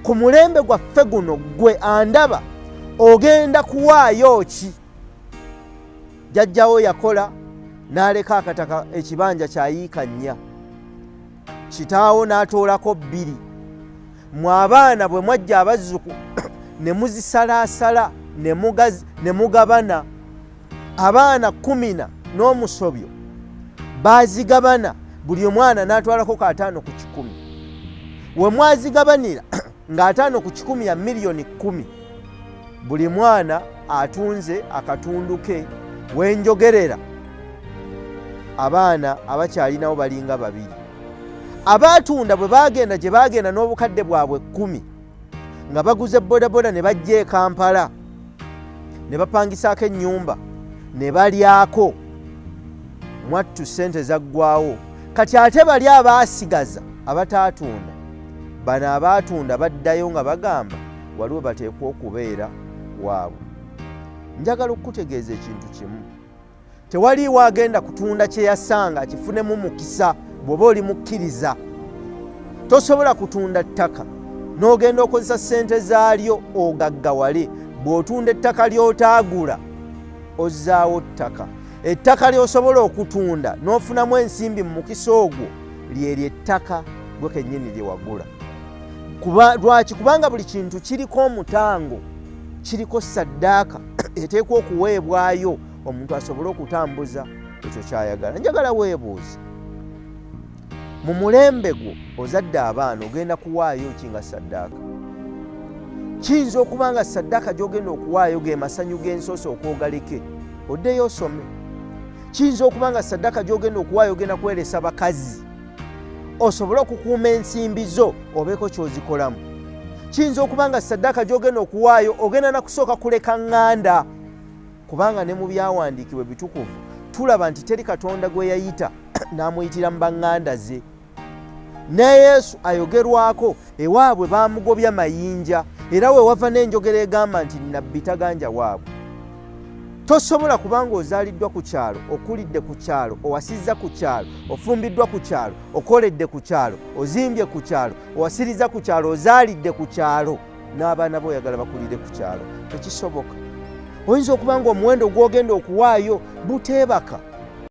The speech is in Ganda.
ku mulembe gwaffe guno gwe andaba ogenda kuwaayo ki? Jjajjawo yakola n'aleka akataka ekibanja kyayiika 4, kitaawo n'atoolako 2. Mwe abaana bwe mwajja abazzukulu ne muzisalaasala ne mugabana. Abaana 10 n'omusobyo baazigabana, buli omwana n'atwalako ka 5 ku 10. We mwazigabanira nga 5 ku 10 ya miliyoni 10, buli mwana atunze akatundu ke. Wenjogerera abaana abakyalinawo balinga 2. Abaatunda bwe bagenda gye bagenda n'obukadde bwabwe 10 nga baguze bodaboda ne bajja e Kampala ne bapangisaako ennyumba ne balyako, mwattu ssente zaggwawo. Kati ate bali abaasigaza abataatunda, bano abaatunda baddayo nga bagamba waliwo bateekwa okubeera waabwe. Njagala okukutegeeza ekintu kimu, tewaliiwo agenda kutunda kye yasanga akifunemu mukisa. Bw'oba oli mukkiriza tosobola kutunda ttaka n'ogenda okozesa ssente zaalyo ogaggawale. Bw'otunda ettaka ly'otaagula ozzaawo ttaka. Ettaka ly'osobola okutunda n'ofunamu ensimbi mu mukisa ogwo lyeryo ettaka gwe kennyini lye wagula. Lwaki? Kubanga buli kintu kiriko omutango, kiriko ssaddaaka eteekwa okuweebwayo omuntu asobole okutambuza ekyo ky'ayagala. Njagala weebuuze, mu mulembe gwo ozadde abaana ogenda kuwaayo ki nga ssaddaaka? Kiyinza okuba nga ssaddaaka gy'ogenda okuwaayo ge masanyu g'ensoso okwogaleke, oddeyo osome. Kiyinza okuba nga ssaddaaka gy'ogenda okuwaayo ogenda kweresa bakazi osobole okukuuma ensimbi zo obeeko ky'ozikolamu. Kiyinza okuba nga ssaddaaka gy'ogenda okuwaayo ogenda na kusooka kuleka ŋŋanda, kubanga ne mu byawandiikibwa bitukuvu tulaba nti teri Katonda gwe yayita n'amuyitira mu baŋŋanda ze. Ne Yesu ayogerwako ewaabwe baamugobya mayinja, era we wava n'enjogera egamba nti nnabbi taganja waabwe. Tosobola kubanga ozaaliddwa ku kyalo, okulidde ku kyalo, owasizza ku kyalo, ofumbiddwa ku kyalo, okoledde ku kyalo, ozimbye ku kyalo, owasiriza ku kyalo, ozaalidde ku kyalo, n'abaana bo oyagala bakulire ku kyalo. Tekisoboka. Oyinza okuba nga omuwendo gw'ogenda okuwaayo buteebaka.